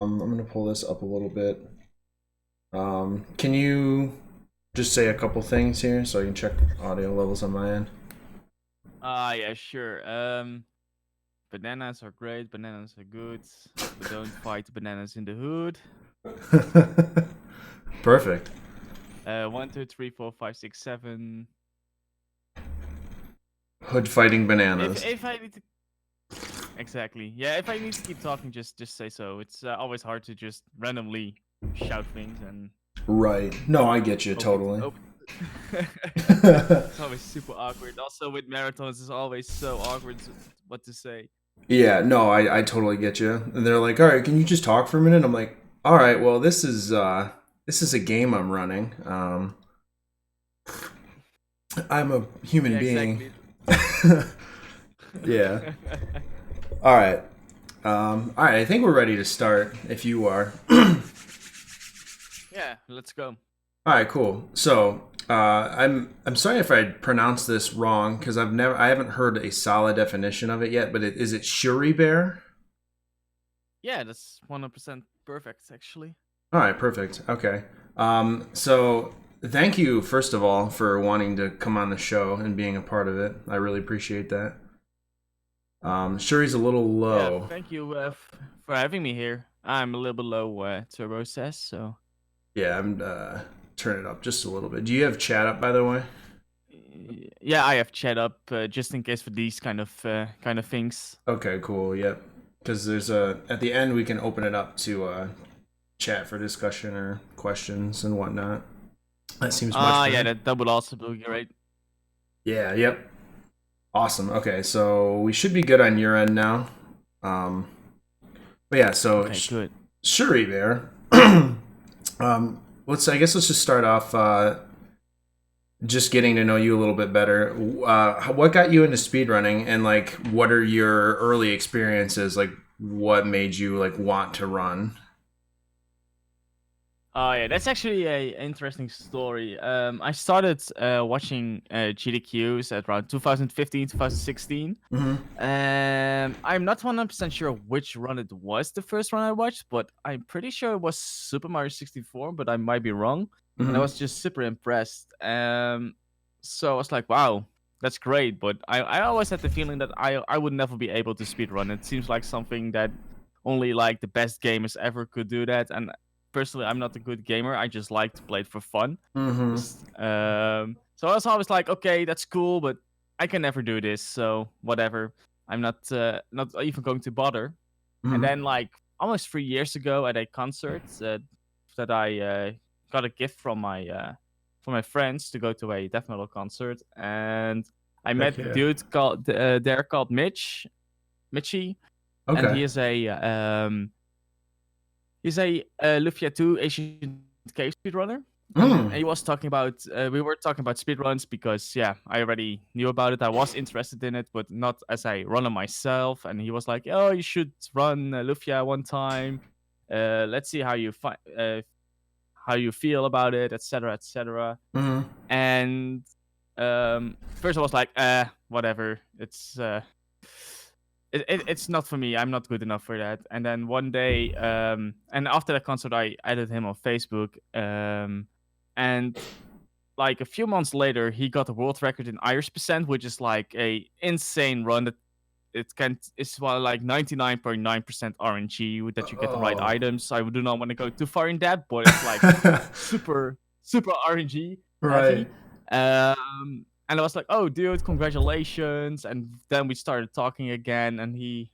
I'm gonna pull this up a little bit. Can you just say a couple things here so I can check audio levels on my end? Yeah, sure. Bananas are great. Bananas are good, but don't fight bananas in the hood. Perfect. One, two, three, four, five, six, seven. Hood fighting If bananas. if I need to exactly, yeah. If I need to keep talking, just say so. It's always hard to just randomly shout things and Right. No, I get you hope it totally. hope. It's always super awkward. Also with marathons, it's always so awkward what to say. Yeah, no, I totally get you. And they're like, "All right, can you just talk for a minute?" I'm like, "All right, well, this is a game I'm running. I'm a human Yeah, being." exactly. Yeah. All right. All right, I think we're ready to start if you are. Yeah, let's go. All right, cool. So, I'm sorry if I pronounced this wrong because I haven't heard a solid definition of it yet. But is it ShuriBear? Yeah, that's 100% perfect, actually. All right, perfect. Okay. So thank you first of all for wanting to come on the show and being a part of it. I really appreciate that. Shuri's a little Yeah, low. thank you for having me here. I'm a little below Turbo says, so Yeah, I'm turn it up just a little bit. Do you have chat up by the way? yeah, I have chat up just in case for these kind of things. Okay, cool. Yep. Because there's a at the end we can open it up to chat for discussion or questions and whatnot. That seems much Yeah, better. that would also be great. Yeah. Yep. Awesome. Okay, so we should be good on your end now. Um, but yeah, so Okay, good. Shuri there. I guess let's just start off. Just getting to know you a little bit better. What got you into speedrunning, and like, what are your early experiences? Like, what made you like want to run? Yeah, that's actually a interesting story. I started watching GDQs at around 2015, 2016. Mm-hmm. I'm not 100% sure which run it was the first run I watched, but I'm pretty sure it was Super Mario 64, but I might be wrong. And I Mm-hmm. was just super impressed. So I was like, wow, that's great. But I always had the feeling that I would never be able to speedrun. It seems like something that only like the best gamers ever could do that. And personally, I'm not a good gamer. I just like to play it for fun. Mm-hmm. So I was always like, okay, that's cool, but I can never do this. So whatever. I'm not even going to bother. And Mm-hmm. then like almost 3 years ago at a concert that I got a gift from my friends to go to a death metal concert, and I Heck met the yeah. dude called there called Mitchy, and Okay. he's a Lufia 2 Asian cave speedrunner. And Mm. he was talking about we were talking about speedruns because yeah, I already knew about it. I was interested in it, but not as a runner myself. And he was like, "Oh, you should run Lufia one time. Let's see how you feel about it, etc., etc." Mm-hmm. And first I was like, whatever. It's not for me. I'm not good enough for that. And then one day, and after that concert, I added him on Facebook. And like a few months later, he got a world record in Irish percent, which is like a insane run that it's like 99.9% RNG that you get the right Oh. items. I do not want to go too far in that, but it's like super RNG Right. heavy. And I was like, "Oh, dude, congratulations!" And then we started talking again, and he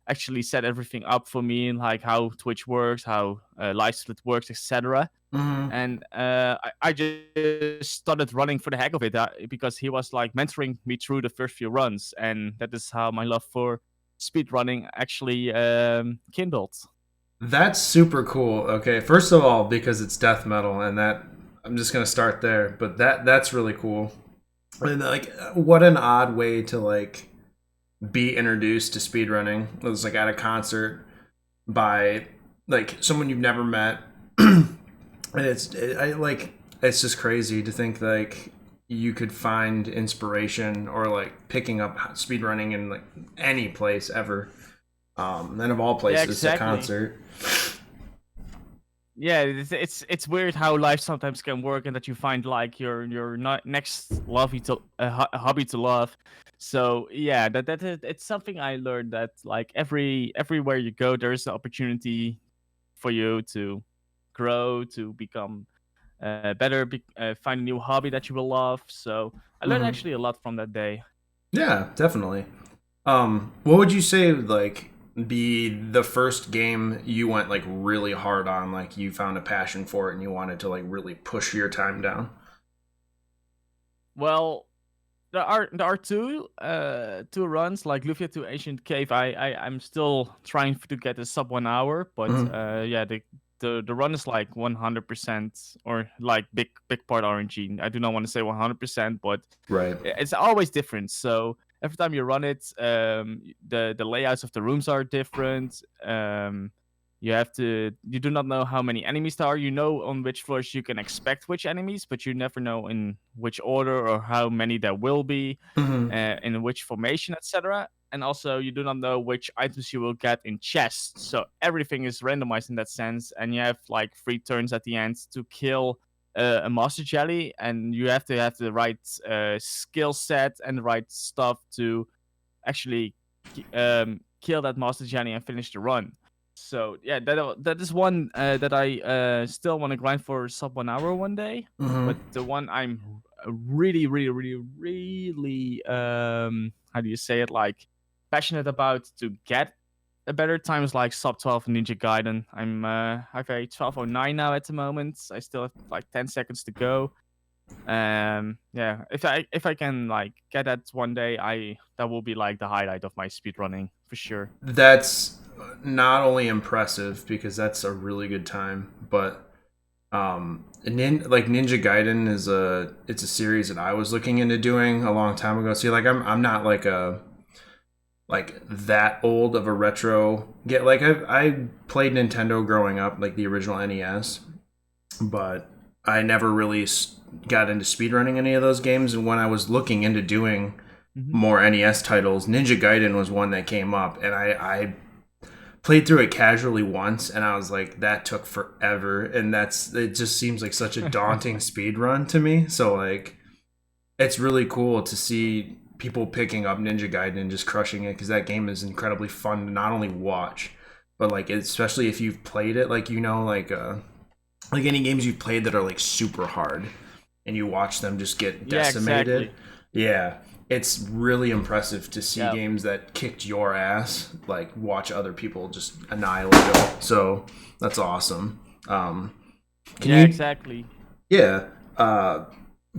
actually set everything up for me and like how Twitch works, how live split works, etc. Mm-hmm. And I just started running for the heck of it because he was like mentoring me through the first few runs, and that is how my love for speed running actually kindled. That's super cool. Okay, first of all, because it's death metal, and that I'm just gonna start there. But that's really cool. And like, what an odd way to like be introduced to speedrunning. It was like at a concert by like someone you've never met, and it's just crazy to think like you could find inspiration or like picking up speedrunning in like any place ever. And of all Yeah, places, a exactly. concert. Yeah, it's weird how life sometimes can work, and that you find like your not next love to a hobby to love. So yeah, it's something I learned, that like everywhere you go, there's an opportunity for you to grow, to become better, find a new hobby that you will love. So I learned Hmm. actually a lot from that day. Yeah, definitely. What would you say like be the first game you went like really hard on, like you found a passion for it and you wanted to like really push your time down? Well, there are two runs like Lufia to Ancient Cave. I'm still trying to get a sub 1 hour, but Hmm. yeah, the run is like 100% or like big part RNG. I do not want to say 100%, but Right. it's always different. So every time you run it, the layouts of the rooms are different. You do not know how many enemies there are. You know on which floors you can expect which enemies, but you never know in which order or how many there will be, Hmm. in which formation, etc. And also, you do not know which items you will get in chests. So everything is randomized in that sense, and you have like 3 turns at the end to kill a master jelly, and you have to have the right skill set and the right stuff to actually kill that master jelly and finish the run. So yeah, that is one that I still want to grind for sub 1 hour one day. Hmm. But the one I'm really, really, really, really how do you say it, like passionate about to get a better time is like sub 12 Ninja Gaiden. I've a 12:09 now at the moment. I still have like 10 seconds to go. Yeah, if I can like get that one day, I that will be like the highlight of my speed running for sure. That's not only impressive because that's a really good time, but like Ninja Gaiden is a series that I was looking into doing a long time ago. See, like I'm not like a like that old of a retro get like I played Nintendo growing up, like the original NES, but I never really got into speedrunning any of those games. And when I was looking into doing Hmm. more NES titles, Ninja Gaiden was one that came up, and I played through it casually once, and I was like, that took forever, and it just seems like such a daunting speed run to me. So like, it's really cool to see people picking up Ninja Gaiden and just crushing it because that game is incredibly fun to not only watch, but like especially if you've played it, like like any games you've played that are like super hard and you watch them just get Yeah, decimated. exactly. Yeah, it's really impressive to see Yeah, games that kicked your ass like watch other people just annihilate them. So that's awesome. Can yeah, you exactly. yeah. Uh,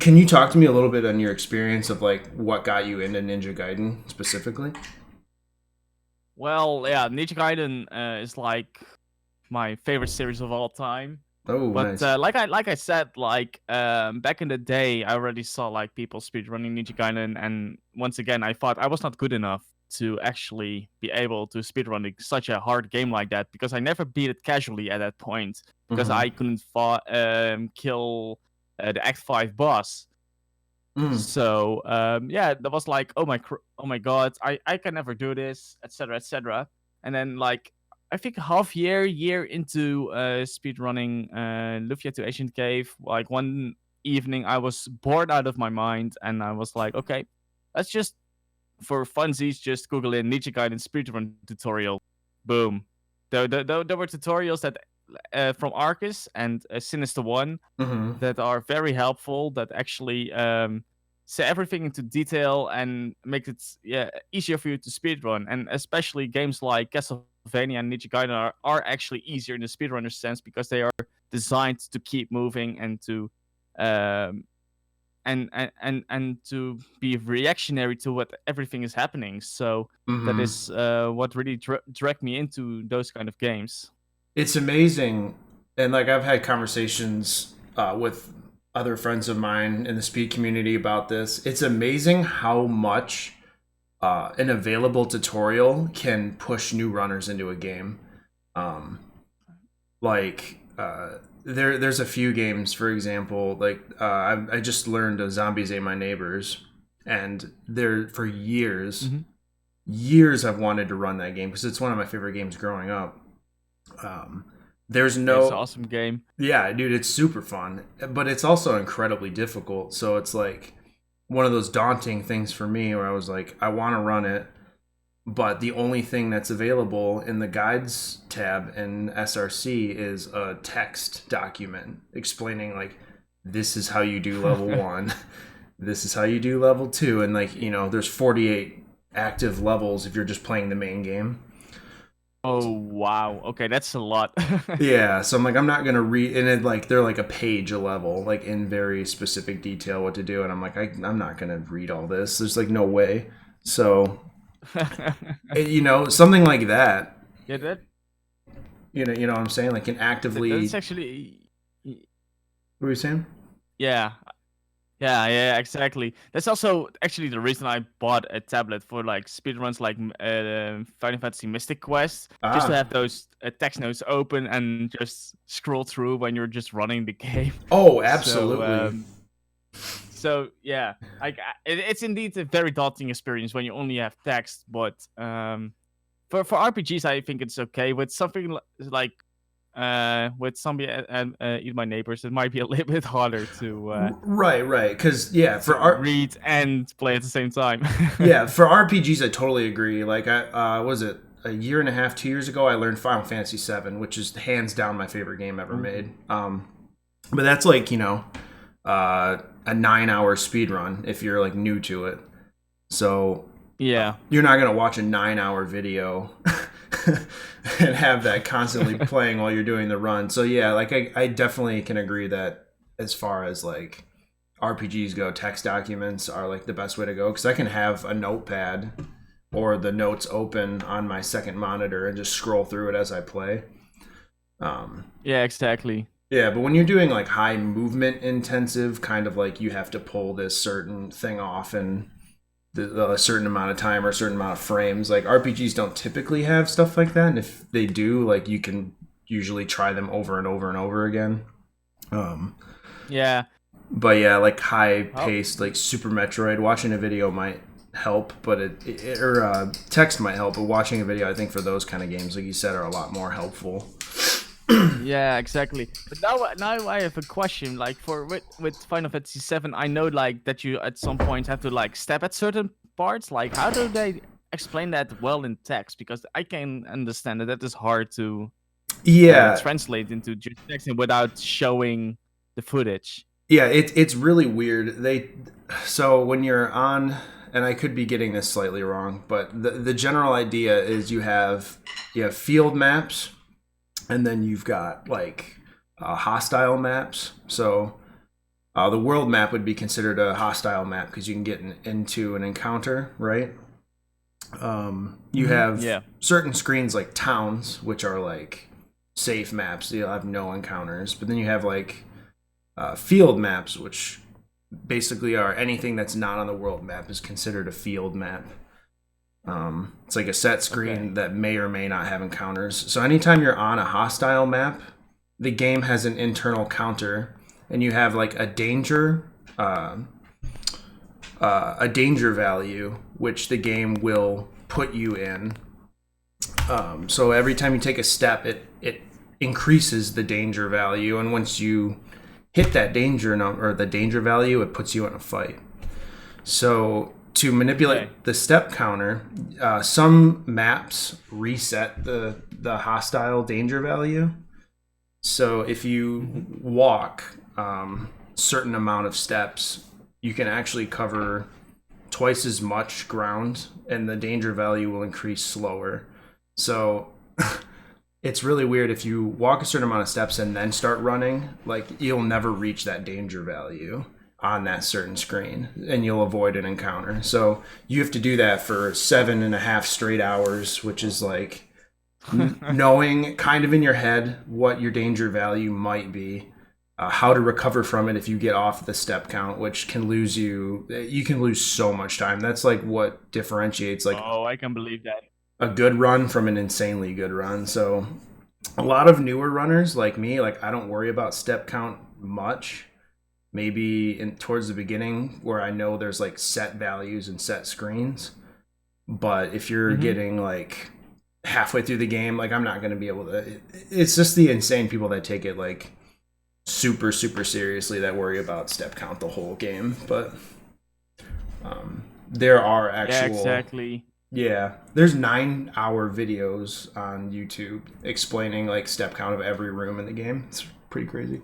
can you talk to me a little bit on your experience of like what got you into Ninja Gaiden specifically? Well, yeah, Ninja Gaiden is like my favorite series of all time. Oh, But nice. like I said, like back in the day, I already saw like people speedrunning Ninja Gaiden, and once again, I thought I was not good enough to actually be able to speedrun such a hard game like that, because I never beat it casually at that point, because Mm-hmm. I couldn't kill the Act 5 boss. Mm. So yeah, that was like, oh my god, I can never do this, etc., etc. And then like I think year into speed running Lufia to Ancient Cave, like one evening I was bored out of my mind, and I was like, okay, let's just for funsies just Google in Ninja Gaiden speedrun tutorial. Boom. There were tutorials that from Arcus and Sinister One Mm-hmm. that are very helpful, that actually say everything into detail and make it easier for you to speedrun. And especially games like Castlevania and Ninja Gaiden are actually easier in the speedrunner sense, because they are designed to keep moving and to um, and to be reactionary to what everything is happening. So that Mm-hmm. is what really dragged me into those kind of games. It's amazing, and like I've had conversations with other friends of mine in the speed community about this. It's amazing how much an available tutorial can push new runners into a game. Um, like there's a few games, for example, like I just learned Zombies Ate My Neighbors, and there for years Hmm. years I've wanted to run that game because it's one of my favorite games growing up. Um, there's It's an no, awesome game. yeah, dude, it's super fun, but it's also incredibly difficult. So it's like one of those daunting things for me where I was like, I want to run it, but the only thing that's available in the guides tab in SRC is a text document explaining like this is how you do level 1, this is how you do level 2, and like, there's 48 active levels if you're just playing the main game. Oh wow. Okay, that's a lot. Yeah, so I'm like, I'm not gonna read, and it like they're like a page a level, like in very specific detail what to do, and I'm like, I'm not gonna read all this. There's like no way. So, something like that. Yeah, You know what I'm saying? Like can that's actively. actually What were you saying? yeah. Yeah, exactly. That's also actually the reason I bought a tablet for like speedruns, like Final Fantasy Mystic Quest, just to Ah. have those text notes open and just scroll through when you're just running the game. Oh, So, absolutely. yeah, like it's indeed a very daunting experience when you only have text. But for RPGs, I think it's okay. With something like with Zombie and Eat My Neighbors, it might be a little bit harder Right, right. Because yeah, to read and play at the same time. for RPGs, I totally agree. Like I was it a year and a half, 2 years ago, I learned Final Fantasy VII, which is hands down my favorite game ever Ooh. made. But that's like a 9 hour speed run if you're like new to it. So Yeah. you're not gonna watch a 9 hour video and have that constantly playing while you're doing the run. So yeah, like I definitely can agree that as far as like RPGs go, text documents are like the best way to go because I can have a notepad or the notes open on my second monitor and just scroll through it as I play. Yeah, exactly. Yeah, but when you're doing like high movement intensive, kind of like you have to pull this certain thing off in a certain amount of time or a certain amount of frames, like RPGs don't typically have stuff like that. And if they do, like you can usually try them over and over and over again. Um, Yeah. but yeah, like high Oh, paced, like Super Metroid, watching a video might help, but text might help. But watching a video, I think for those kind of games, like you said, are a lot more helpful. yeah, exactly. But now I have a question. Like for with Final Fantasy VII, I know like that you at some point have to like step at certain parts. Like, how do they explain that well in text? Because I can understand that is hard to Yeah, translate into just text without showing the footage. yeah, it's really weird. So when you're on, and I could be getting this slightly wrong, but the general idea is you have field maps, and then you've got like hostile maps. So the world map would be considered a hostile map because you can get into an encounter, right? You have Yeah. certain screens like towns, which are like safe maps. You'll have no encounters, but then you have like field maps, which basically are anything that's not on the world map is considered a field map. It's like a set Okay. screen that may or may not have encounters. So anytime you're on a hostile map, the game has an internal counter, and you have like uh, a danger value, which the game will put you in. So every time you take a step, it increases the danger value, and once you hit that danger number or the danger value, it puts you in a fight. So to Okay. manipulate the step counter, some maps reset the hostile danger value. So if you walk certain amount of steps, you can actually cover twice as much ground, and the danger value will increase slower. So it's really weird if you walk a certain amount of steps and then start running, like you'll never reach that danger value on that certain screen and you'll avoid an encounter. So you have to do that for 7.5 straight hours, which is like knowing kind of in your head what your danger value might be, how to recover from it if you get off the step count, which can lose you can lose so much time. That's like what differentiates like Oh, I can believe that. a good run from an insanely good run. So a lot of newer runners like me, like I don't worry about step count much. Maybe in towards the beginning where I know there's like set values and set screens. But if you're Mm-hmm. getting like halfway through the game, like I'm not going to be able to. It's just the insane people that take it like super super seriously that worry about step count the whole game. But there are Yeah, actual exactly. yeah, there's 9-hour videos on YouTube explaining like step count of every room in the game. It's pretty crazy.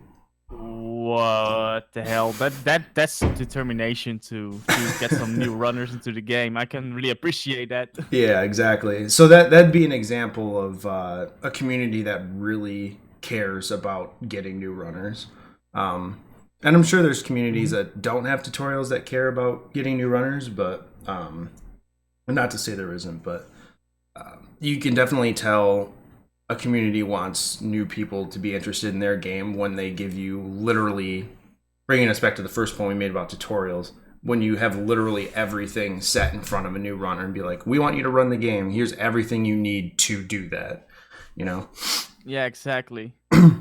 What the hell? That's some determination to get some new runners into the game. I can really appreciate that. Yeah, exactly. So that'd be an example of a community that really cares about getting new runners. Um, and I'm sure there's communities Hmm. that don't have tutorials that care about getting new runners, but not to say there isn't, but you can definitely tell a community wants new people to be interested in their game when they give you literally, bringing us back to the first point we made about tutorials, when you have literally everything set in front of a new runner and be like, we want you to run the game, here's everything you need to do that, you know. Yeah, exactly.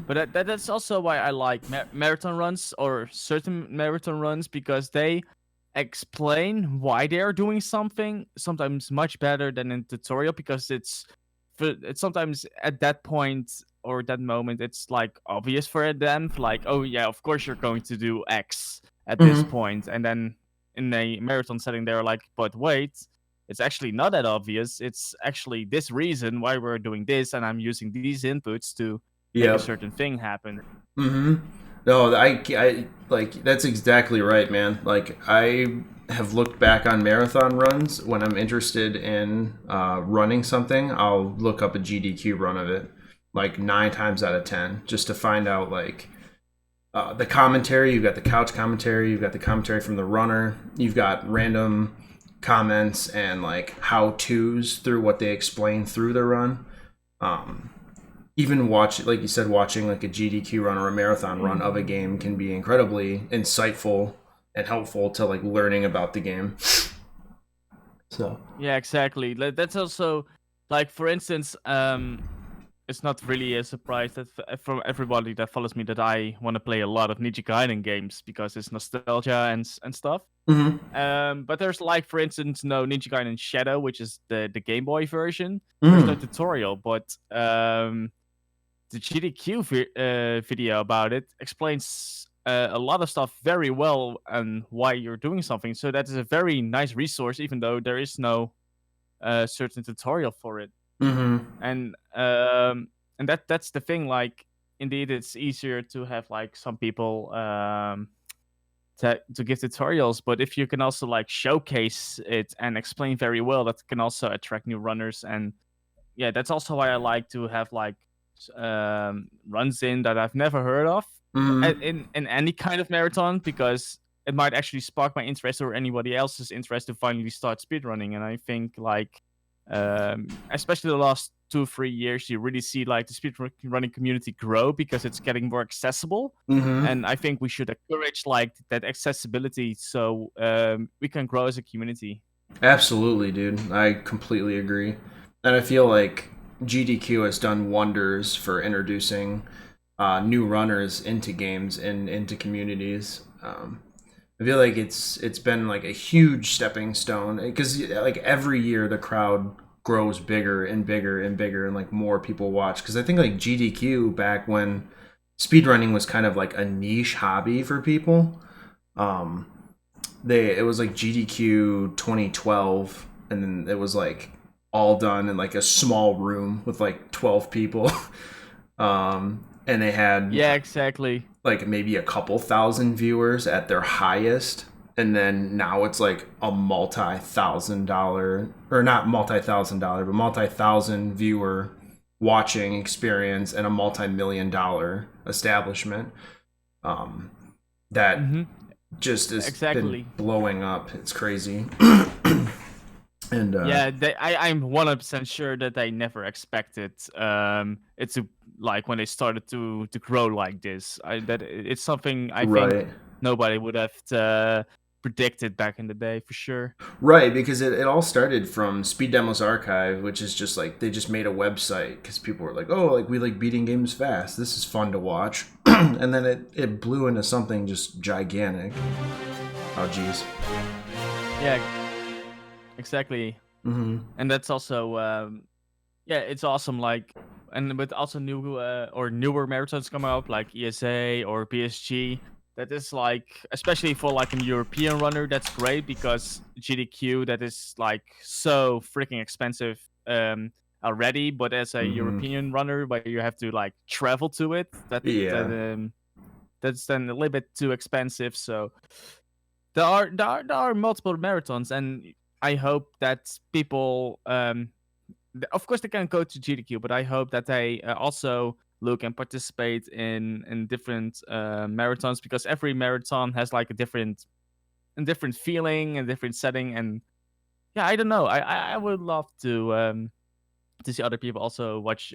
But that's also why I like marathon runs or certain marathon runs, because they explain why they are doing something sometimes much better than in tutorial, because it's sometimes at that point or that moment it's like obvious for them, like, oh yeah, of course you're going to do X at this Mm-hmm. point, and then in a marathon setting they're like, but wait, it's actually not that obvious. It's actually this reason why we're doing this, and I'm using these inputs to make a Yep. certain thing happen. Mm-hmm. No, I like that's exactly right, man. Like I have looked back on marathon runs when I'm interested in running something. I'll look up a GDQ run of it, like 9 times out of 10, just to find out like the commentary. You've got the couch commentary. You've got the commentary from the runner. You've got random comments and like how tos through what they explain through the run. Um, Even watch, like you said, watching like a GDQ run or a marathon run of a game can be incredibly insightful and helpful to like learning about the game. So. Yeah, exactly. That's also, like, for instance, it's not really a surprise that from everybody that follows me that I want to play a lot of Ninja Gaiden games because it's nostalgia and stuff. Mm-hmm. But there's, like, for instance, no Ninja Gaiden Shadow, which is the Game Boy version. There's no Mm. tutorial, but the GDQ video about it explains a lot of stuff very well and why you're doing something. So that is a very nice resource, even though there is no certain tutorial for it. Mm-hmm. And and that's the thing. Like, indeed, it's easier to have like some people to give tutorials, but if you can also like showcase it and explain very well, that can also attract new runners. And yeah, that's also why I like to have like runs in that I've never heard of Mm-hmm. in any kind of marathon, because it might actually spark my interest or anybody else's interest to finally start speedrunning. And I think like especially the last 2 3 years, you really see like the speedrunning community grow because it's getting more accessible. Mm-hmm. And I think we should encourage like that accessibility so we can grow as a community. Absolutely, dude. I completely agree. And I feel like GDQ has done wonders for introducing new runners into games and into communities. I feel like it's been like a huge stepping stone because like every year the crowd grows bigger and bigger and bigger and like more people watch because I think like GDQ back when speedrunning was kind of like a niche hobby for people. Um, it was like GDQ 2012 and then it was like all done in like a small room with like 12 people. And they had Yeah, exactly. like maybe a couple thousand viewers at their highest, and then now it's like a multi-thousand dollar, or not multi-thousand dollar, but multi-thousand viewer watching experience and a multi-million-dollar establishment um, that Hmm. just has been Exactly. blowing up. It's crazy. And Yeah, I'm 100% sure that they never expected it to, like, when they started to grow like this. That it's something I think right. nobody would have predicted back in the day for sure. Right, because it all started from Speed Demos Archive, which is just like they just made a website because people were like, "Oh, like we like beating games fast. This is fun to watch," and then it blew into something just gigantic. Oh, geez. Yeah, exactly. And that's also yeah, it's awesome. Like, and with also new or newer marathons coming up, like ESA or PSG, that is like, especially for like an European runner, that's great because GDQ that is like so freaking expensive already. But as a Mm-hmm. European runner, where you have to like travel to it, Yeah. that's then a little bit too expensive. So there are multiple marathons, and I hope that people of course they can go to GDQ, but I hope that they also look and participate in different marathons, because every marathon has like a different feeling, a different setting. And yeah, I don't know, I would love to see other people also watch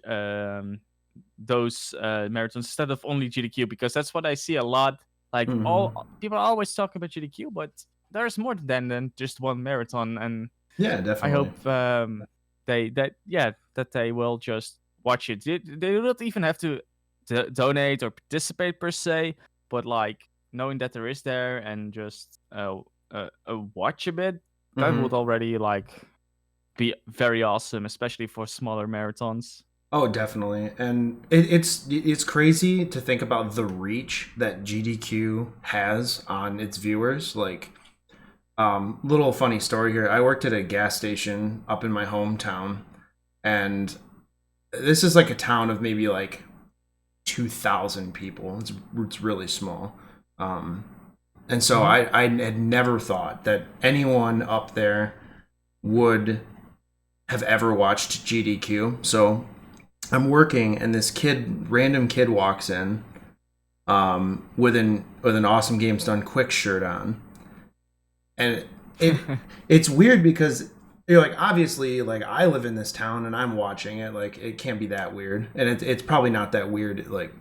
those marathons instead of only GDQ, because that's what I see a lot. Like, Mm-hmm. all people are always talking about GDQ, but there's more than just one marathon. And Yeah, I definitely. hope that they will just watch it. They do not even have to donate or participate per se, but like knowing that there is there and just watch a bit, that would Mm-hmm. already like be very awesome, especially for smaller marathons. Oh, definitely. And it's crazy to think about the reach that GDQ has on its viewers. Like, little funny story here. I worked at a gas station up in my hometown, and this is like a town of maybe like 2,000 people. It's really small. Um, and so Hmm. I had never thought that anyone up there would have ever watched GDQ. So I'm working, and this random kid, walks in, with an Awesome Games Done Quick shirt on, and it it's weird because you're like, obviously, like, I live in this town and I'm watching it, like it can't be that weird, and it's probably not that weird, like,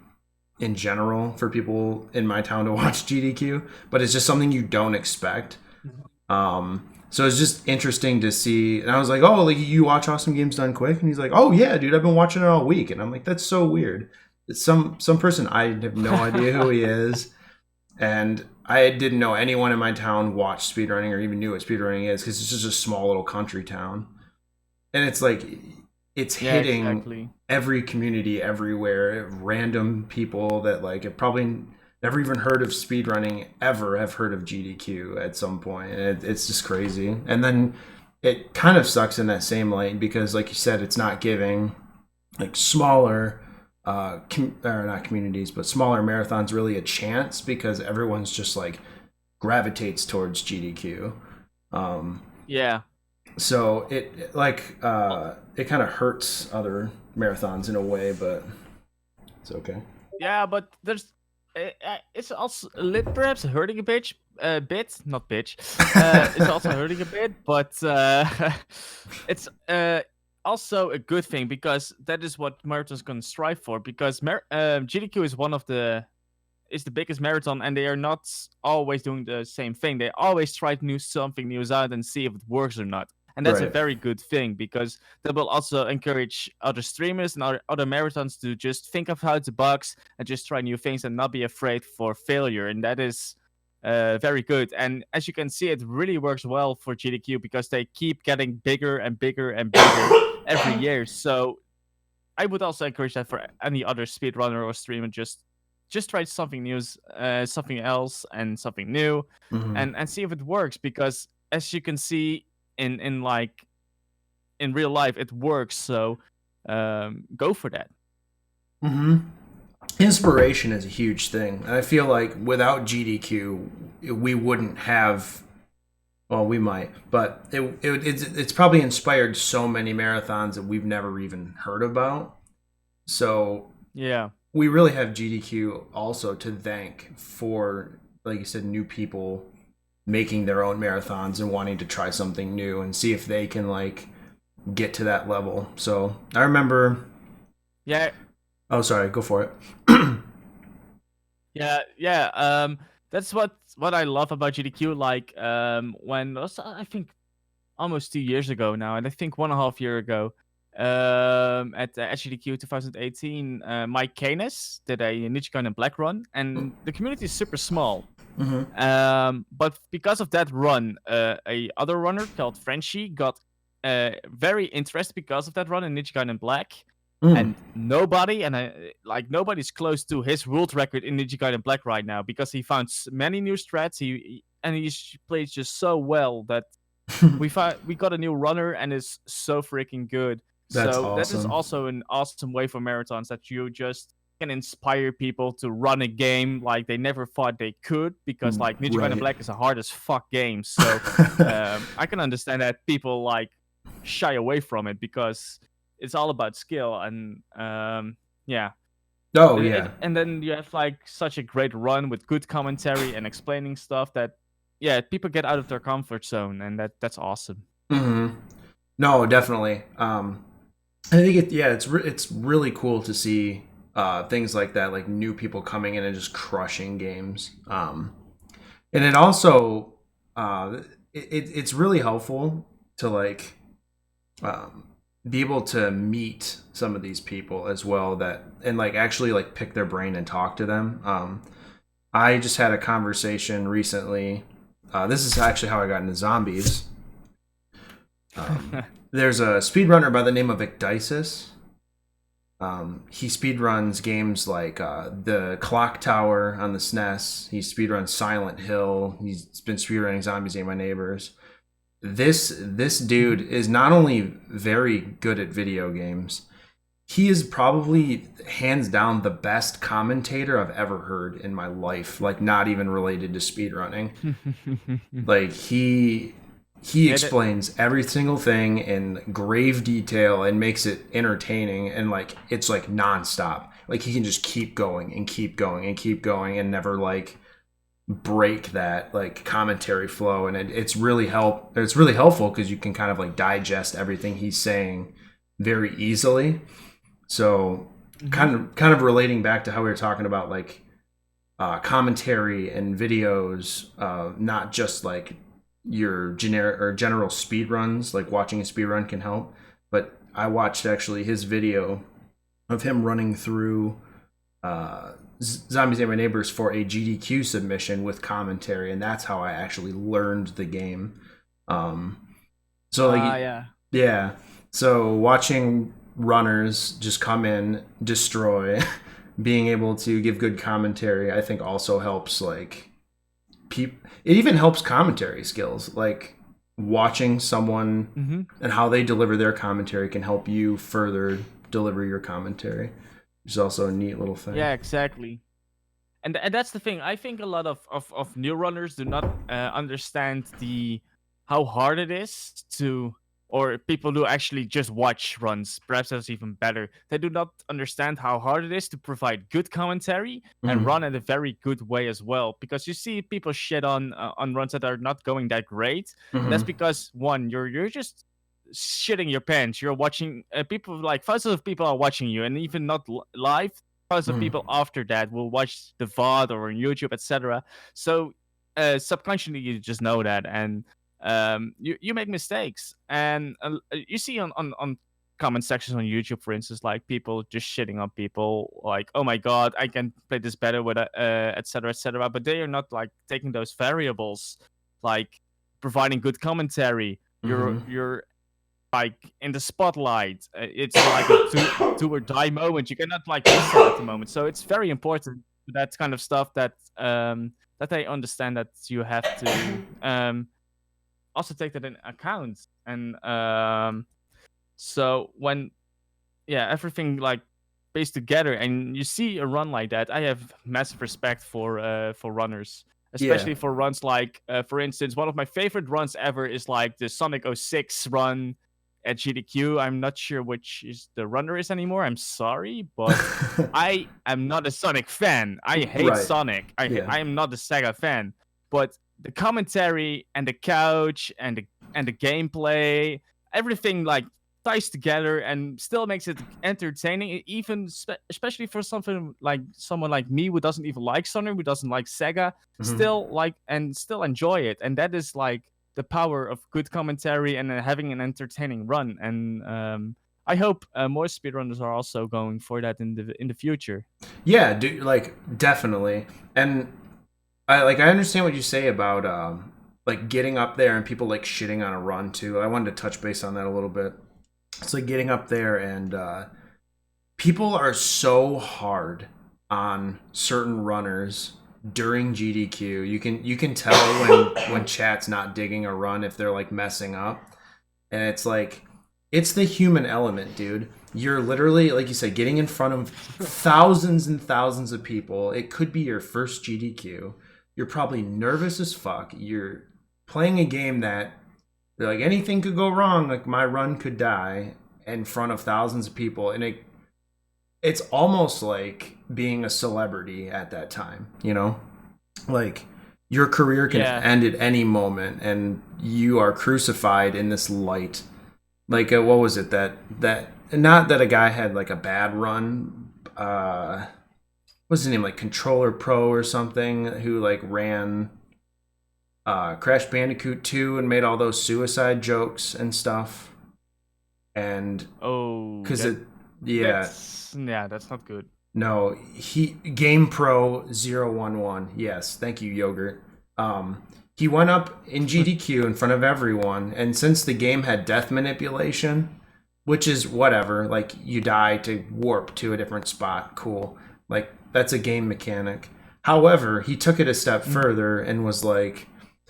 in general, for people in my town to watch GDQ, but it's just something you don't expect. So it's just interesting to see. And I was like, "Oh, like, you watch Awesome Games Done Quick?" And he's like, "Oh yeah, dude, I've been watching it all week." And I'm like, "That's so weird." It's some person, I have no idea who he is, and I didn't know anyone in my town watched speedrunning or even knew what speedrunning is, because it's just a small little country town, and it's like it's Yeah, hitting exactly. every community everywhere. Random people that like have probably never even heard of speedrunning ever have heard of GDQ at some point, and it's just crazy. And then it kind of sucks in that same light because, like you said, it's not giving like smaller or not communities, but smaller marathons really a chance, because everyone's just like gravitates towards GDQ. Um, Yeah. so it kind of hurts other marathons in a way, but it's okay. Yeah, but there's it's also perhaps hurting a bit, not bitch. It's also hurting a bit, but it's also a good thing, because that is what marathons gonna strive for. Because GDQ is one of the is the biggest marathon, and they are not always doing the same thing. They always try something new out and see if it works or not. And that's a Right. very good thing, because that will also encourage other streamers and other marathons to just think of how to box and just try new things and not be afraid for failure. And that is very good. And as you can see, it really works well for GDQ, because they keep getting bigger and bigger and bigger every year. So I would also encourage that for any other speedrunner or streamer. Just try something new, something else, and something new, Hmm. and see if it works. Because as you can see in like in real life, it works. So go for that. Hmm. Inspiration is a huge thing, and I feel like without GDQ, we wouldn't have. Well, we might, but it's probably inspired so many marathons that we've never even heard about. So Yeah. we really have GDQ also to thank for, like you said, new people making their own marathons and wanting to try something new and see if they can like get to that level. So I remember. Yeah. Oh, sorry. Go for it. Yeah. That's what I love about GDQ. Like, when was I think almost 2 years ago now, and I think 1.5 year ago, at SGDQ 2018, Mike Canis did a Nichikan and Black run, and the community is super small. Hmm. But because of that run, a other runner called Frenchie got very interested because of that run in Ninja Gaiden Black. Mm, And nobody's close to his world record in Ninja Gaiden Black right now because he found many new strats. He plays just so well that we got a new runner and is so freaking good. that's So that is awesome. also an awesome way for marathons that you just can inspire people to run a game like they never thought they could because like Ninja Gaiden Right. Black is a hard as fuck game. So I can understand that people like shy away from it because it's all about skill and yeah. Oh yeah. And then you have like such a great run with good commentary and explaining stuff that yeah, people get out of their comfort zone and that's awesome. Hmm. No, definitely. I think it's really cool to see things like that, like new people coming in and just crushing games. And it also it's really helpful to like um, be able to meet some of these people as well that and like actually like pick their brain and talk to them. I just had a conversation recently. This is actually how I got into zombies. There's a speedrunner by the name of Icdisis. He speedruns games like the Clock Tower on the SNES. He speedruns Silent Hill. He's been speedrunning Zombies Ate My Neighbors. This dude is not only very good at video games, he is probably hands down the best commentator I've ever heard in my life. Like not even related to speedrunning. Like he Yeah, explains every single thing in grave detail and makes it entertaining and like it's like nonstop. Like he can just keep going and keep going and keep going and never like break that like commentary flow and it's really helpful because you can kind of like digest everything he's saying very easily. So kind of relating back to how we were talking about like commentary and videos, not just like your generic or general speed runs, like watching a speed run can help. But I watched actually his video of him running through Zombies Ate My Neighbors for a GDQ submission with commentary, and that's how I actually learned the game. Um, so like, yeah. yeah. So watching runners just come in, destroy, being able to give good commentary, I think also helps like it even helps commentary skills. Like watching someone Mm-hmm. and how they deliver their commentary can help you further deliver your commentary. Which is also a neat little thing. Yeah, exactly. And that's the thing. I think a lot of new runners do not understand the how hard it is to, or people who actually just watch runs. Perhaps that's even better. They do not understand how hard it is to provide good commentary and Mm-hmm. run in a very good way as well. Because you see people shit on runs that are not going that great, and that's Mm-hmm. because one, you're just shitting your pants. You're watching people like thousands of people are watching you, and even not live of Mm-hmm. people after that will watch the VOD or on YouTube, etc. So subconsciously you just know that, and you make mistakes, and you see on comment sections on YouTube, for instance, like people just shitting on people, like, oh my god, I can play this better with etc. etc. But they are not like taking those variables, like providing good commentary. Mm-hmm. You're like in the spotlight. It's like a do or die moment. You cannot like miss that at the moment. So it's very important that kind of stuff that they understand that you have to also take that in account. And so when everything like based together and you see a run like that, I have massive respect for runners. Yeah. Especially for runs like, for instance, one of my favorite runs ever is like the Sonic 06 run at GDQ. I'm not sure which is the runner is anymore. I'm sorry, but I am not a Sonic fan. I hate Right. Sonic. Yeah. I am not a Sega fan. But the commentary and the couch and the gameplay, everything like ties together and still makes it entertaining. Even especially for something like someone like me who doesn't even like Sonic, who doesn't like Sega, Mm-hmm. still like and still enjoy it. And that is like the power of good commentary and having an entertaining run. And I hope more speedrunners are also going for that in the future. Yeah, like definitely. And I understand what you say about like getting up there and people like shitting on a run too. I wanted to touch base on that a little bit. It's like getting up there and people are so hard on certain runners during GDQ. You can tell when chat's not digging a run if they're like messing up. And it's like it's the human element, dude. You're literally, like you said, getting in front of thousands and thousands of people. It could be your first GDQ. You're probably nervous as fuck. You're playing a game that like anything could go wrong. Like my run could die in front of thousands of people, and it's almost like being a celebrity at that time, you know? Like your career can end at any moment and you are crucified in this light. Like what was it that not that a guy had like a bad run, what's his name, like Controller Pro or something, who like ran Crash Bandicoot 2 and made all those suicide jokes and stuff. And because that's not good. No, Game Pro 011. Yes, thank you, Yogurt. He went up in GDQ in front of everyone, and since the game had death manipulation, which is whatever, like you die to warp to a different spot, cool. Like that's a game mechanic. However, he took it a step further and was like,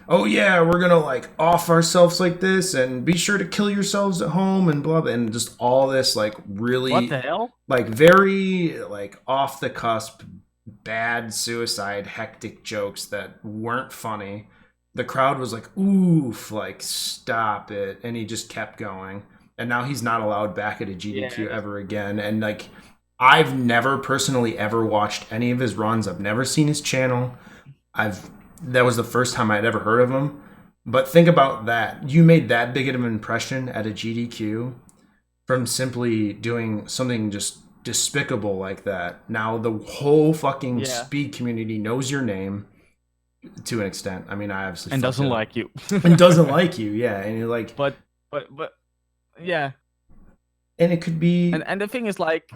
oh yeah, we're gonna like off ourselves like this and be sure to kill yourselves at home and blah blah, and just all this like really, what the hell, like very like off the cusp bad suicide hectic jokes that weren't funny. The crowd was like, oof, like stop it, and he just kept going, and now he's not allowed back at a GDQ ever again. And like I've never personally ever watched any of his runs. I've never seen his channel. That was the first time I'd ever heard of him. But think about that. You made that big of an impression at a GDQ from simply doing something just despicable like that. Now the whole fucking speed community knows your name to an extent. I mean, I obviously and doesn't like you. And doesn't like you, yeah. And you're like, but yeah. And it could be, and the thing is like,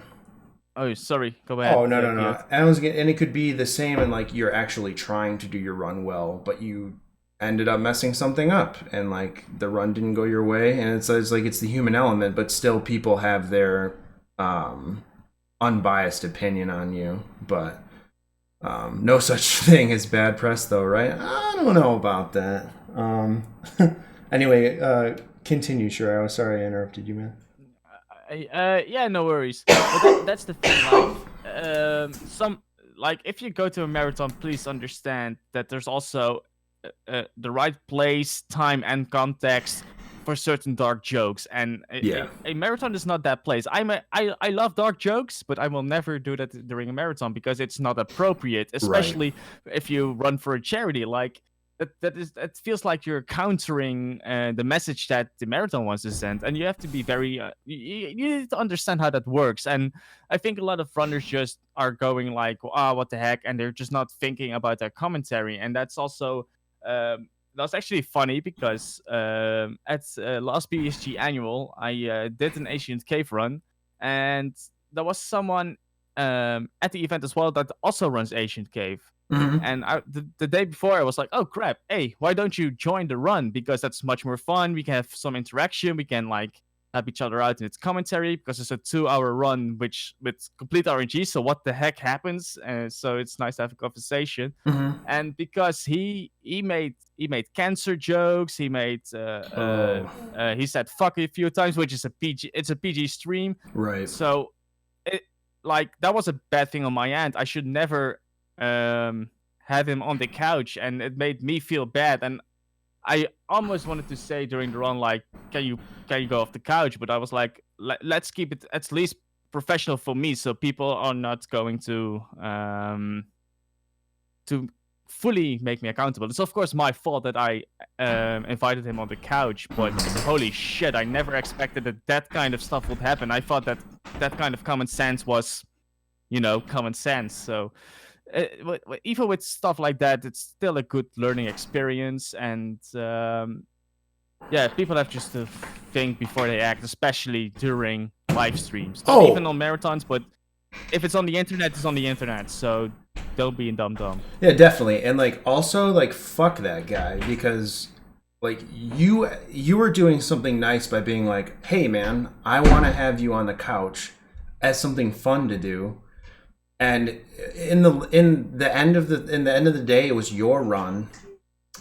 oh, sorry. Go ahead. Oh no. And it could be the same, and like you're actually trying to do your run well, but you ended up messing something up, and like the run didn't go your way, and it's like it's the human element, but still people have their unbiased opinion on you. But no such thing as bad press, though, right? I don't know about that. Anyway, continue. Sure, I was sorry I interrupted you, man. Yeah, no worries. But that's the thing. Like, if you go to a marathon, please understand that there's also the right place, time, and context for certain dark jokes. And a marathon is not that place. I love dark jokes, but I will never do that during a marathon because it's not appropriate, especially if you run for a charity. Like, that feels like you're countering the message that the marathon wants to send, and you have to be very you need to understand how that works. And I think a lot of runners just are going like, what the heck, and they're just not thinking about their commentary. And that's also that's actually funny because at last BSG annual I did an Ancient Cave run, and there was someone at the event as well that also runs Ancient Cave. Mm-hmm. And the day before, I was like, oh, crap. Hey, why don't you join the run? Because that's much more fun. We can have some interaction. We can, like, help each other out in its commentary because it's a 2-hour run with complete RNG. So what the heck happens? So it's nice to have a conversation. Mm-hmm. And because he made cancer jokes. He made he said fuck a few times, which is it's a PG stream. Right. So that was a bad thing on my end. I should never have him on the couch, and it made me feel bad. And I almost wanted to say during the run, like, can you go off the couch? But I was like, let's keep it at least professional for me, so people are not going to fully make me accountable. It's of course my fault that I invited him on the couch, but holy shit, I never expected that kind of stuff would happen. I thought that kind of common sense was, common sense. So even with stuff like that, it's still a good learning experience. And people have just to think before they act, especially during live streams. Not even on marathons, but if it's on the internet, it's on the internet. So don't be dumb. Yeah, definitely. And like also like fuck that guy, because like you were doing something nice by being like, hey man, I want to have you on the couch as something fun to do. And in the end of the day, it was your run,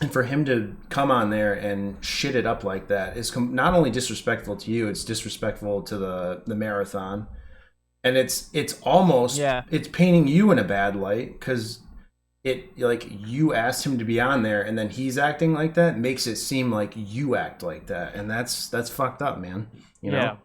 and for him to come on there and shit it up like that is not only disrespectful to you, it's disrespectful to the marathon, and it's almost Yeah, it's painting you in a bad light because it like you asked him to be on there and then he's acting like that makes it seem like you act like that, and that's fucked up, man. You know, yeah.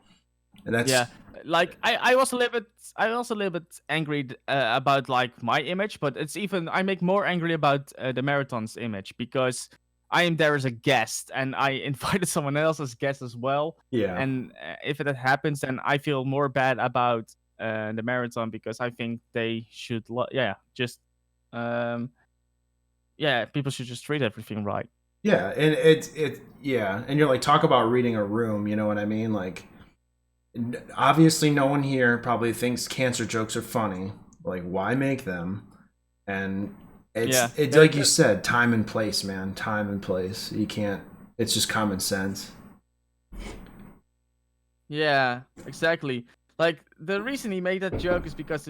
and that's Yeah, like I was a little bit, I was a little bit angry about like my image, but it's even I make more angry about the marathon's image because I am there as a guest and I invited someone else as guest as well. yeah. And if that happens, then I feel more bad about the marathon because I think they should, yeah, just um, yeah, people should just treat everything right. Yeah, and yeah, and you're like talk about reading a room, you know what I mean? Like obviously no one here probably thinks cancer jokes are funny. Like why make them? And Yeah, it's like you said, time and place, man. Time and place. You can't it's just common sense. yeah, exactly. Like the reason he made that joke is because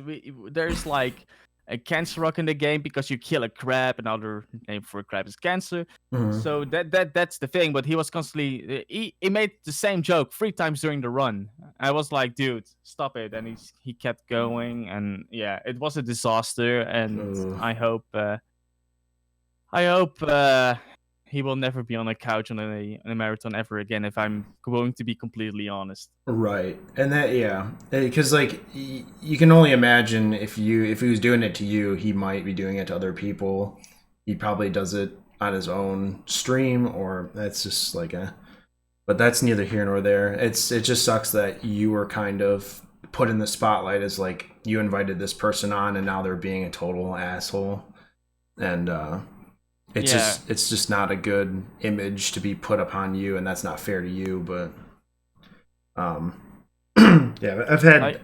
there's like a cancer rock in the game because you kill a crab. Another name for a crab is cancer. Mhm. So that's the thing. But he was constantly he made the same joke 3 times during the run. I was like, dude, stop it. And he kept going, and yeah, it was a disaster. And Ugh. I hope he will never be on a couch on a marathon ever again. If I'm going to be completely honest. Right, and that yeah, because like you can only imagine if he was doing it to you, he might be doing it to other people. He probably does it on his own stream, or that's just like a. But that's neither here nor there. It just sucks that you were kind of put in the spotlight as like you invited this person on, and now they're being a total asshole, and Yeah, it's just not a good image to be put upon you, and that's not fair to you. But um, yeah, I've I had.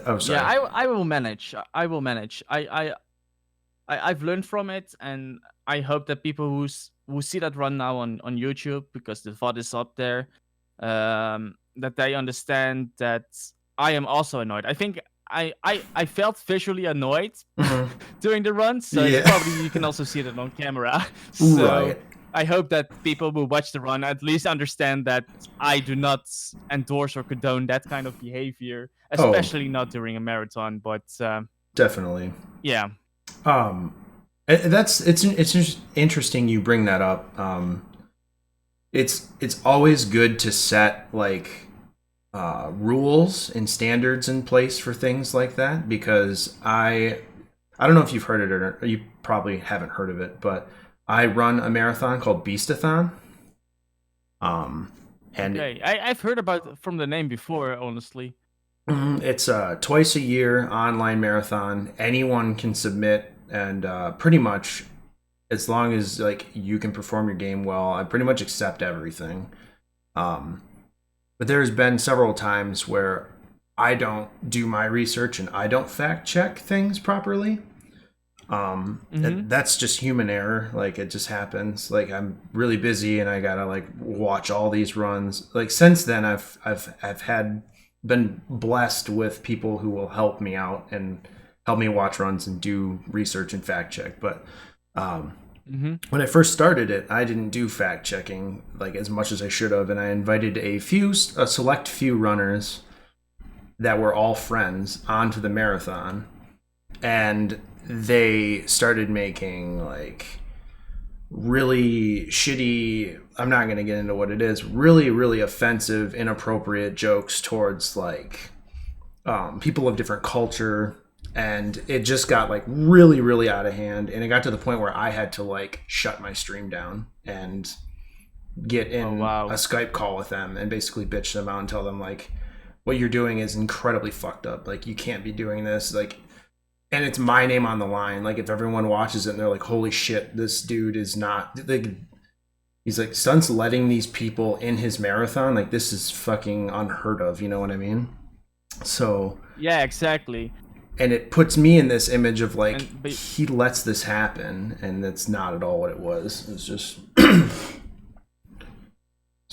Oh, yeah, sorry. I will manage. I will manage. I've learned from it, and I hope that people who see that run now on YouTube because the VOD is up there, that they understand that I am also annoyed. I think I felt visually annoyed Mhm. during the run, so it's Yeah. probably you can also see that on camera. So Right. I hope that people who watch the run at least understand that I do not endorse or condone that kind of behavior, Oh, especially not during a marathon. But definitely. yeah, Um, it's just interesting you bring that up. It's always good to set like rules and standards in place for things like that because I don't know if you've heard it or you probably haven't heard of it, but I run a marathon called Beastathon. Um, and okay. I've heard about from the name before, honestly. it's a twice a year online marathon. Anyone can submit, and pretty much as long as like you can perform your game well, I pretty much accept everything. Um, but there's been several times where I don't do my research and I don't fact check things properly. Mm-hmm. That's just human error. Like it just happens. Like I'm really busy and I gotta like watch all these runs. Like since then, I've had been blessed with people who will help me out and help me watch runs and do research and fact check. But um, Mm-hmm. when I first started it, I didn't do fact checking like as much as I should have, and I invited a select few runners that were all friends onto the marathon, and they started making like really shitty, I'm not going to get into what it is, really offensive, inappropriate jokes towards like people of different culture, and it just got like really out of hand, and it got to the point where I had to like shut my stream down and get Oh in a wow. Skype call with them and basically bitch them out and tell them like what you're doing is incredibly fucked up, like you can't be doing this, like, and it's my name on the line. Like if everyone watches it and they're like, "Holy shit, this dude is not." Like, he's like, "Son's letting these people in his marathon. Like this is fucking unheard of." You know what I mean? So, Yeah, exactly. and it puts me in this image of like And but he lets this happen, and that's not at all what it was. It's just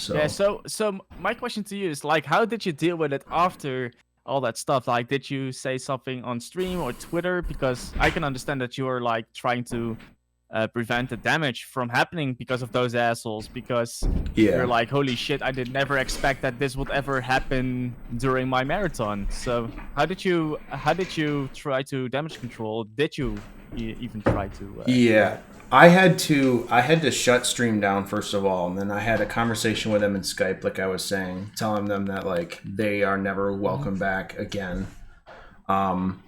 Yeah, So so my question to you is like, how did you deal with it after all that stuff? Like, did you say something on stream or Twitter? Because I can understand that you are like trying to prevent the damage from happening because of those assholes. Because you're yeah. like, holy shit, I did never expect that this would ever happen during my marathon. So how did you try to damage control? Did you even try to do Yeah, that? I had to shut stream down first of all, and then I had a conversation with them in Skype, like I was saying, telling them that like they are never Mhm. welcome back again. Um,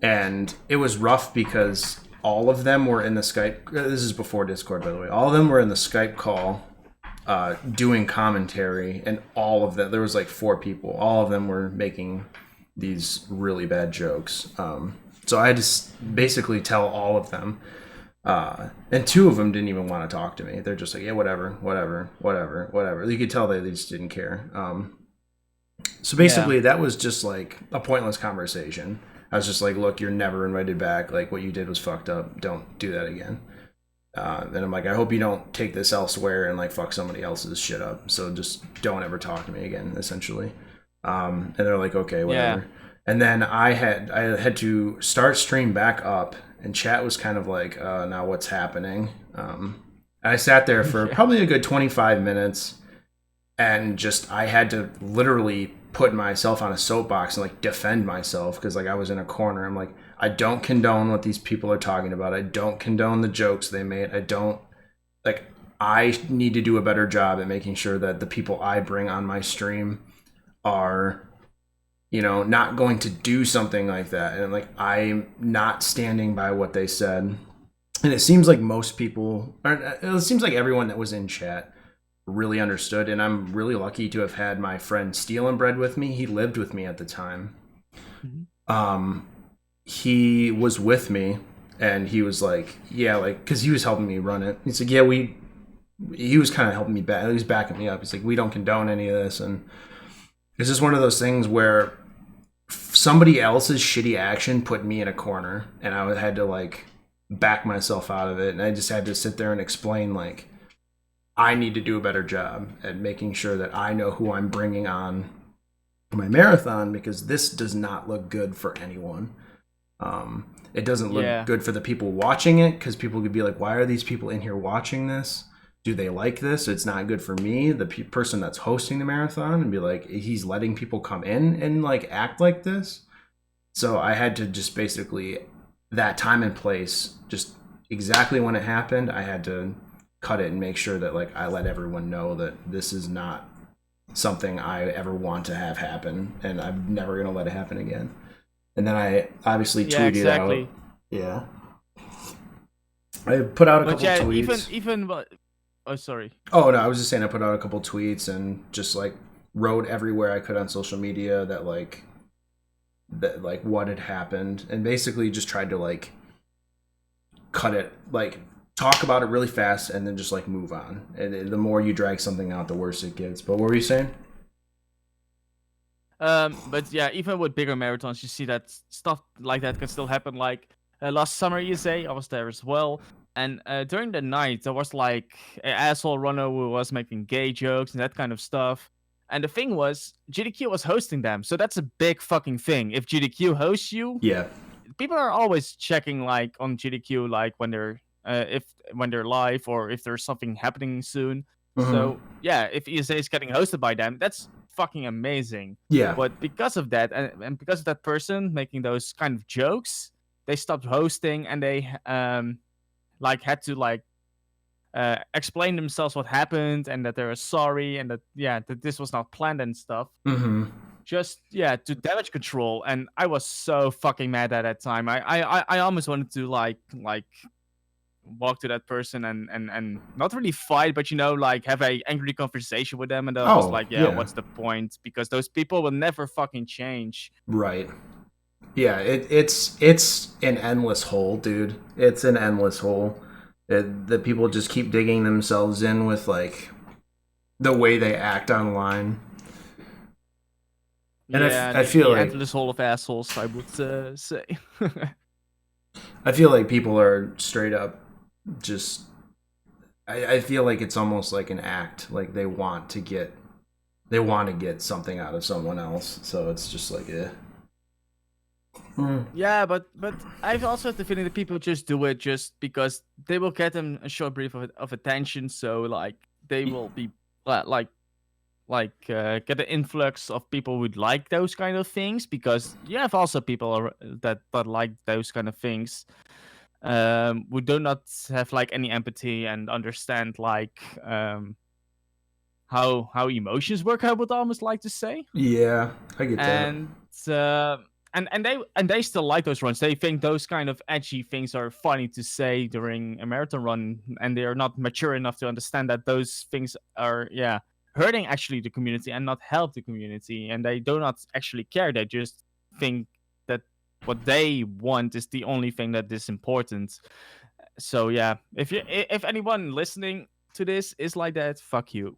and it was rough because all of them were in the Skype. This is before Discord, by the way. All of them were in the Skype call, doing commentary, and all of them. There was like 4 people. All of them were making these really bad jokes. So I had to Mhm. basically tell all of them, and 2 of them didn't even want to talk to me. They're just like, yeah, whatever, whatever, whatever, whatever. You could tell they just didn't care. So Yeah. basically, that was just like a pointless conversation. I was just like, look, you're never invited back. Like, what you did was fucked up. Don't do that again. And I'm like, I hope you don't take this elsewhere and like fuck somebody else's shit up. So just don't ever talk to me again, essentially. And they're like, okay, Yeah. whatever. And then I had to start stream back up, and chat was kind of like, now what's happening? I sat there for Yeah. probably a good 25 minutes, and just I had to literally put myself on a soapbox and like defend myself because like I was in a corner. I'm like, I don't condone what these people are talking about. I don't condone the jokes they made. I don't like. I need to do a better job at making sure that the people I bring on my stream are, not going to do something like that. And like, I'm not standing by what they said. And it seems like most people, or it seems like everyone that was in chat really understood. And I'm really lucky to have had my friend Steel and Bread with me. He lived with me at the time. Mhm. Um, he was with me, and he was like, yeah, like, because he was helping me run it. He's like, yeah, he was kind of helping me back. He was backing me up. He's like, we don't condone any of this. And it's just one of those things where somebody else's shitty action put me in a corner, and I had to like back myself out of it. And I just had to sit there and explain, like, I need to do a better job at making sure that I know who I'm bringing on my marathon, because this does not look good for anyone. It doesn't look Yeah. good for the people watching it, because people could be like, why are these people in here watching this? Do they like this? It's not good for me, the person that's hosting the marathon, and be like, he's letting people come in and like act like this. So I had to just basically, that time and place, just exactly when it happened, I had to cut it and make sure that like I let everyone know that this is not something I ever want to have happen, and I'm never gonna let it happen again. And then I obviously Yeah, tweeted out, exactly. yeah, I put out a But couple yeah, even tweets. even but oh, sorry. Oh no, I was just saying I put out a couple tweets and just like wrote everywhere I could on social media that what had happened, and basically just tried to like cut it, like talk about it really fast and then just like move on. And the more you drag something out, the worse it gets. But what were you saying? But yeah, even with bigger marathons, you see that stuff like that can still happen. Like last summer, ESA, I was there as well. And during the night, there was like an asshole runner who was making gay jokes and that kind of stuff. And the thing was, GDQ was hosting them, so that's a big fucking thing. If GDQ hosts you, Yeah. people are always checking like on GDQ, like when they're if when they're live or if there's something happening soon. Mm-hmm. So yeah, if ESA is getting hosted by them, that's fucking amazing. Yeah. But because of that, and because of that person making those kind of jokes, they stopped hosting and they like had to like explain themselves what happened and that they're sorry and that yeah that this was not planned and stuff, Mm-hmm. just yeah to damage control. And I was so fucking mad at that time. I almost wanted to like walk to that person and not really fight, but like have a angry conversation with them. And I was Oh like, yeah, yeah. what's the point, because those people will never fucking change. Right. Yeah. It's an endless hole, dude. It's an endless hole. The people just keep digging themselves in with like the way they act online. And Yeah, I feel the like endless hole of assholes, I would say. I feel like people are straight up just I feel like it's almost like an act. Like they want to get something out of someone else. So it's just like, Mm. Yeah, but I've also had the feeling that people just do it just because they will get them a short brief of attention. So like they will be like get an influx of people who like those kind of things, because you have also people that like those kind of things, who do not have like any empathy and understand like how emotions work, I would almost like to say. Yeah, I get that. And they still like those runs. They think those kind of edgy things are funny to say during a marathon run, and they are not mature enough to understand that those things are, yeah, hurting actually the community and not help the community. And they do not actually care. They just think that what they want is the only thing that is important. So yeah, if anyone listening to this is like that, fuck you.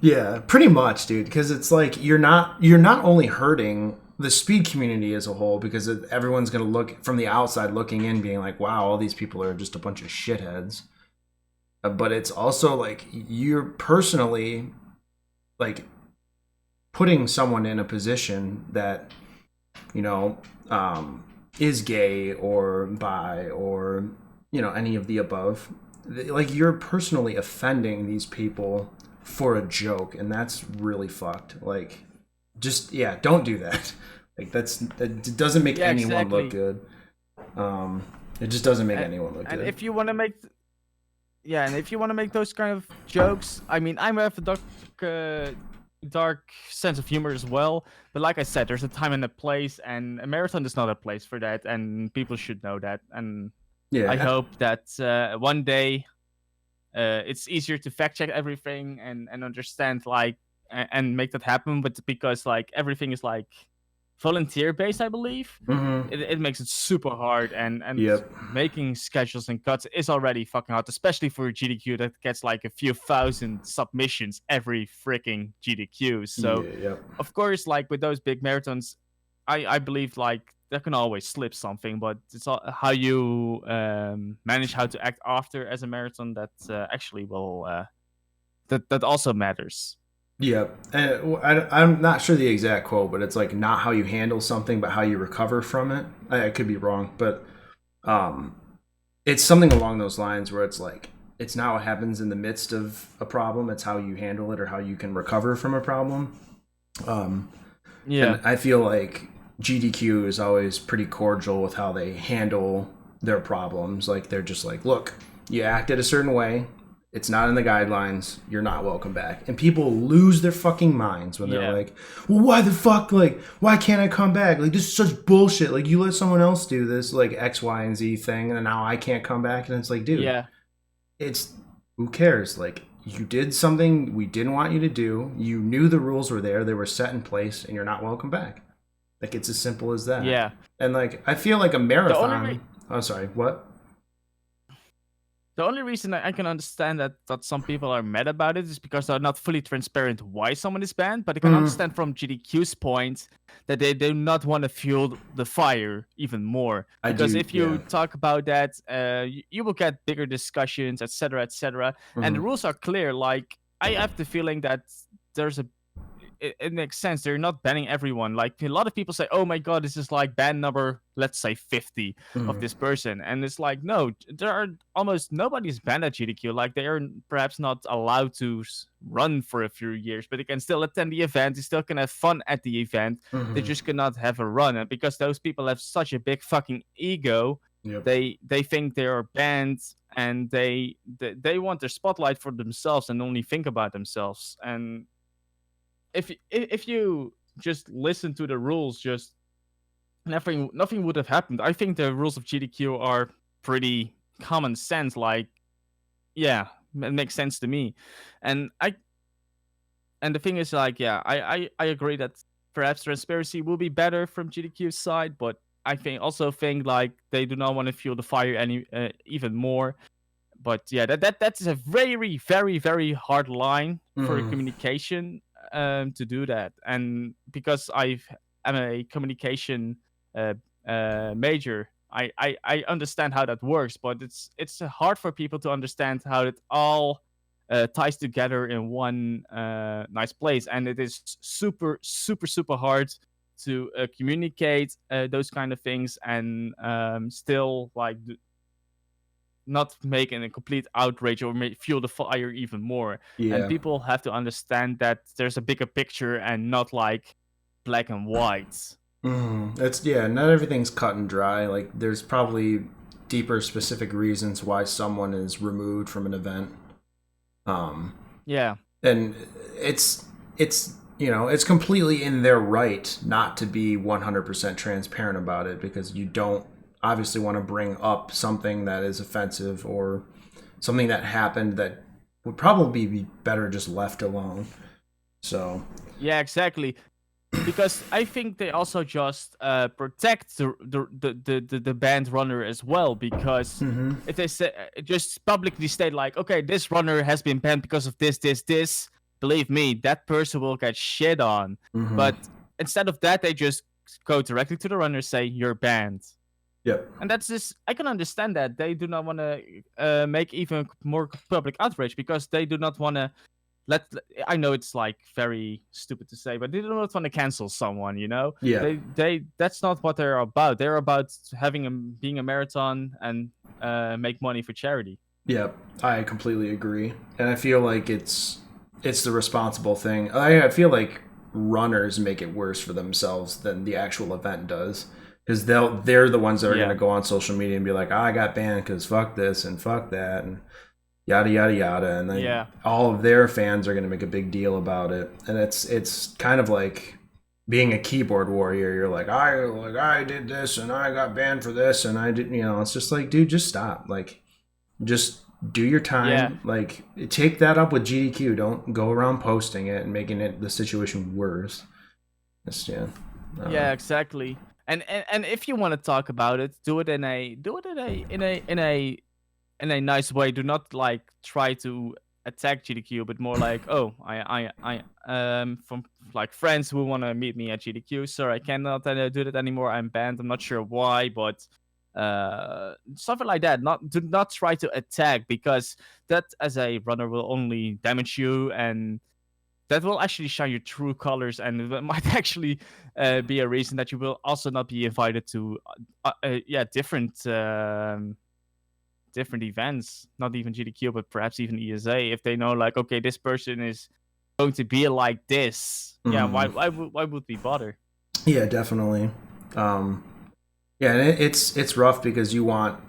Yeah, pretty much, dude. Because it's like you're not only hurting the speed community as a whole, because everyone's gonna look from the outside looking in, being like, "Wow, all these people are just a bunch of shitheads." But it's also like you're personally like putting someone in a position that you know is gay or bi or any of the above. Like you're personally offending these people for a joke, and that's really fucked. Like, just yeah, don't do that. Like that doesn't make Yeah, anyone look exactly. good. It just doesn't make And, anyone look and good. if you want to make Yeah, and if you want to make those kind of jokes, I mean, I have a dark sense of humor as well. But like I said, there's a time and a place, and a marathon is not a place for that, and people should know that. And I Yeah, hope that one day it's easier to fact check everything and understand like and make that happen. But because like everything is like volunteer based, I believe mm-hmm. it makes it super hard, and Yep. making schedules and cuts is already fucking hard, especially for a GDQ that gets like a few thousand submissions every freaking GDQ. So Yeah, yep. of course, like with those big marathons, I believe like there can always slip something, but it's all how you manage how to act after as a marathon that actually will that also matters. Yeah, and I'm not sure the exact quote, but it's like not how you handle something, but how you recover from it. I could be wrong, but um, it's something along those lines where it's like it's not what happens in the midst of a problem; it's how you handle it or how you can recover from a problem. Um, Yeah, and I feel like GDQ is always pretty cordial with how they handle their problems. Like they're just like, look, you acted a certain way. It's not in the guidelines. You're not welcome back. And people lose their fucking minds when they're yeah, like, well, why the fuck? Like, why can't I come back? Like, this is such bullshit. Like, you let someone else do this, like, X, Y, and Z thing, and now I can't come back. And it's like, dude, yeah. it's who cares? Like, you did something we didn't want you to do. You knew the rules were there, they were set in place, and you're not welcome back. Like, it's as simple as that. Yeah. And, like, I feel like a The only re- marathon. Oh, sorry, what? The only reason I can understand that some people are mad about it is because they're not fully transparent why someone is banned. But I can Mm, understand from GDQ's point that they do not want to fuel the fire even more. I Because do, if yeah. you talk about that, you will get bigger discussions, etc., etc. And the Mm-hmm. rules are clear. Like I have the feeling that there's a it makes sense. They're not banning everyone. Like a lot of people say, "Oh my god, this is like ban number, let's say 50 of Mm-hmm. this person," and it's like, no, there are almost nobody's banned at GDQ. Like they are perhaps not allowed to run for a few years, but they can still attend the event. They still can have fun at the event. They Mm-hmm. just cannot have a run, and because those people have such a big fucking ego, Yep. they think they are banned, and they want their spotlight for themselves and only think about themselves. And if you just listen to the rules, just nothing would have happened. I think the rules of GDQ are pretty common sense. Like, yeah, it makes sense to me. And the thing is, like, yeah, I agree that perhaps transparency will be better from GDQ's side, but I think like they do not want to fuel the fire any even more. But yeah, that is a very hard line for Mm-hmm. communication to do that. And because I'm a communication uh, major, I understand how that works, but it's hard for people to understand how it all ties together in one nice place, and it is super hard to communicate those kind of things and still like not make it a complete outrage or fuel the fire even more. And Yeah. people have to understand that there's a bigger picture and not like black and white. It's yeah, not everything's cut and dry. Like there's probably deeper specific reasons why someone is removed from an event. Um Yeah. and it's it's completely in their right not to be 100% transparent about it because you don't obviously want to bring up something that is offensive or something that happened that would probably be better just left alone. So Yeah, exactly. Because I think they also just protect the band runner as well. Because mm-hmm. if they say just publicly state like, okay, this runner has been banned because of this, believe me, that person will get shit on. Mm-hmm. But instead of that, they just go directly to the runner, say you're banned. Yep. And that's just I can understand that they do not want to make even more public outrage because they do not want to let I know it's like very stupid to say, but they do not want to cancel someone, you know? Yeah. They that's not what they're about. They're about having being a marathon and make money for charity. Yep. I completely agree. And I feel like it's the responsible thing. I feel like runners make it worse for themselves than the actual event does. Because they're the ones that are going to Yeah. go on social media and be like, I got banned because fuck this and fuck that and yada yada yada, and then Yeah. all of their fans are going to make a big deal about it, and it's kind of like being a keyboard warrior. You're like I did this and I got banned for this and I did, it's just like, dude, just stop. Like, just do your Yeah. time. Like, take that up with GDQ. Don't go around posting it and making it the situation worse. Just, yeah. Yeah, exactly. And if you want to talk about it, do it in a in a nice way. Do not like try to attack GDQ, but more like, oh, from like friends who want to meet me at GDQ. Sir, I cannot do that anymore. I'm banned. I'm not sure why, but something like that. Not do not try to attack because that as a runner will only damage you and that will actually shine your true colors and it might actually be a reason that you will also not be invited to different different events, not even GDQ, but perhaps even ESA, if they know like, okay, this person is going to be like this. Yeah, why would we bother? Yeah, definitely. Um, yeah, and it's rough because you want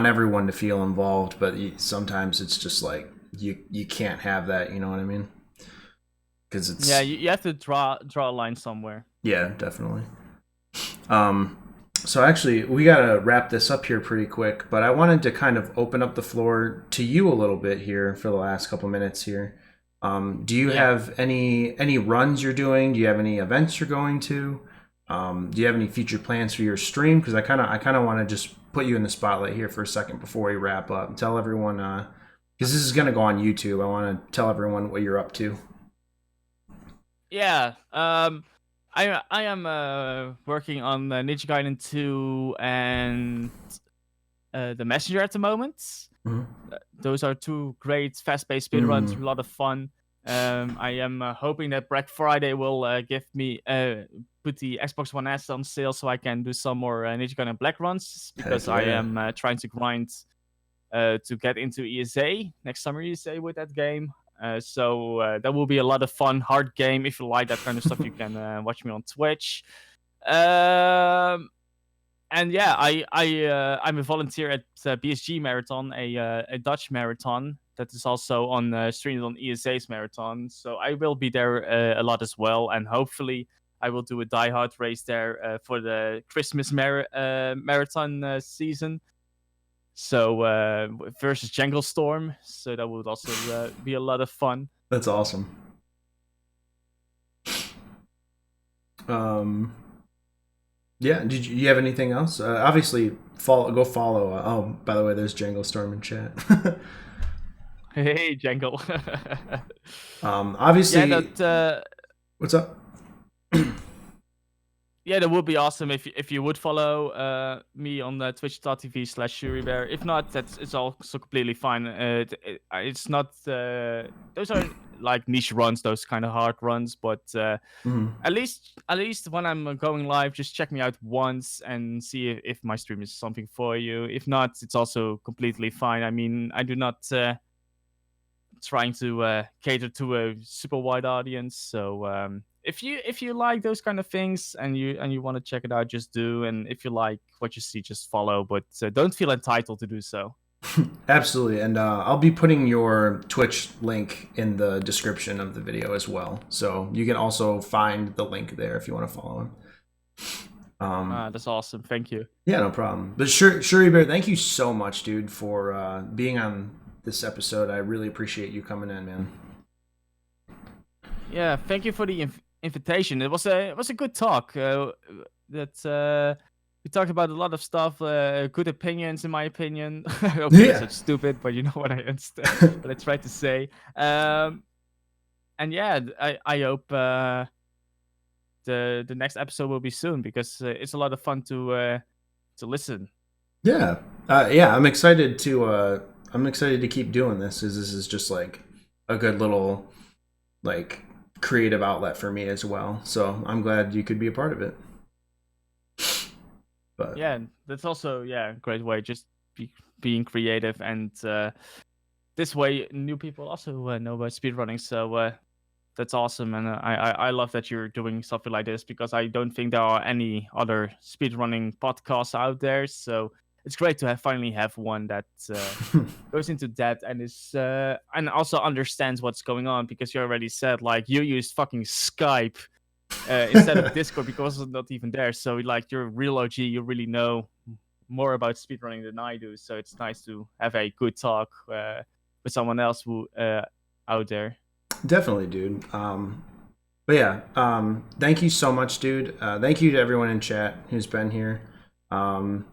everyone to feel involved, but sometimes it's just like you can't have that. You know what I mean? Because Yeah, it's you have to draw a line somewhere. yeah, definitely. Um, so actually, we gotta wrap this up here pretty quick, but I wanted to kind of open up the floor to you a little bit here for the last couple minutes here. Do you Yeah. have any runs you're doing? Do you have any events you're going to? Do you have any future plans for your stream? Because I kind of want to just put you in the spotlight here for a second before we wrap up. And tell everyone, because this is gonna go on YouTube. I want to tell everyone what you're up to. Yeah. I am working on Ninja Gaiden 2 and the Messenger at the moment. Mhm. Those are two great fast-paced speedruns, a lot of fun. I am hoping that Black Friday will give me put the Xbox One S on sale so I can do some more Ninja Gaiden Black runs because Heck I yeah. am trying to grind to get into ESA next summer ESA with that game. So that will be a lot of fun, hard game. If you like that kind of stuff, you can watch me on Twitch. And yeah, I'm a volunteer at BSG Marathon, a Dutch marathon that is also on streamed on ESA's marathon. So I will be there a lot as well, and hopefully I will do a diehard race there for the Christmas marathon season. So versus Jungle Storm, so that would also be a lot of fun. That's awesome. Yeah. Did you have anything else? Obviously, go follow. Oh, by the way, there's Django Storm in chat. Hey, Jungle. Obviously, Yeah, that what's up? Yeah, that would be awesome if you would follow me on twitch.tv/ShuriBear. If not, it's also completely fine. It's not those are like niche runs, those kind of hard runs, but Mhm. at least when I'm going live, just check me out once and see if my stream is something for you. If not, it's also completely fine. I mean, I do not trying to cater to a super wide audience. So if you like those kind of things and you want to check it out, just do. And if you like what you see, just follow. But don't feel entitled to do so. Absolutely, and I'll be putting your Twitch link in the description of the video as well, so you can also find the link there if you want to follow him. That's awesome. Thank you. Yeah, no problem. But ShuriBear, thank you so much, dude, for being on this episode. I really appreciate you coming in, man. Yeah, thank you for the invitation. It was a good talk. We talked about a lot of stuff, good opinions, in my opinion. Okay, that's Yeah. such stupid, but you know what I understand. What I tried to say. And yeah, I hope the next episode will be soon because it's a lot of fun to listen. Yeah, yeah. I'm excited to keep doing this because this is just like a good little like creative outlet for me as well. So I'm glad you could be a part of it. But Yeah, that's also a great way just being creative, and this way new people also know about speedrunning. So that's awesome, and I love that you're doing something like this because I don't think there are any other speedrunning podcasts out there. So it's great to finally have one that goes into depth and is and also understands what's going on, because you already said like you use fucking Skype instead of Discord because it's not even there. So like you're a real OG, you really know more about speedrunning than I do. So it's nice to have a good talk with someone else who out there. definitely, dude. But yeah, thank you so much, dude. Thank you to everyone in chat who's been here. I'm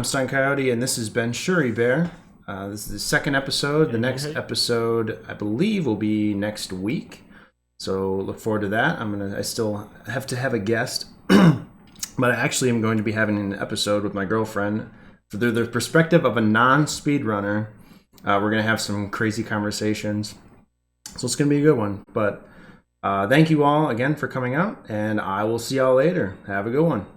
Stun Coyote, and this has been ShuriBear. This is the second episode. The next episode, I believe, will be next week. So look forward to that. I still have to have a guest, but I actually am going to be having an episode with my girlfriend for the perspective of a non-speedrunner. We're gonna have some crazy conversations, so it's gonna be a good one. But thank you all again for coming out, and I will see y'all later. Have a good one.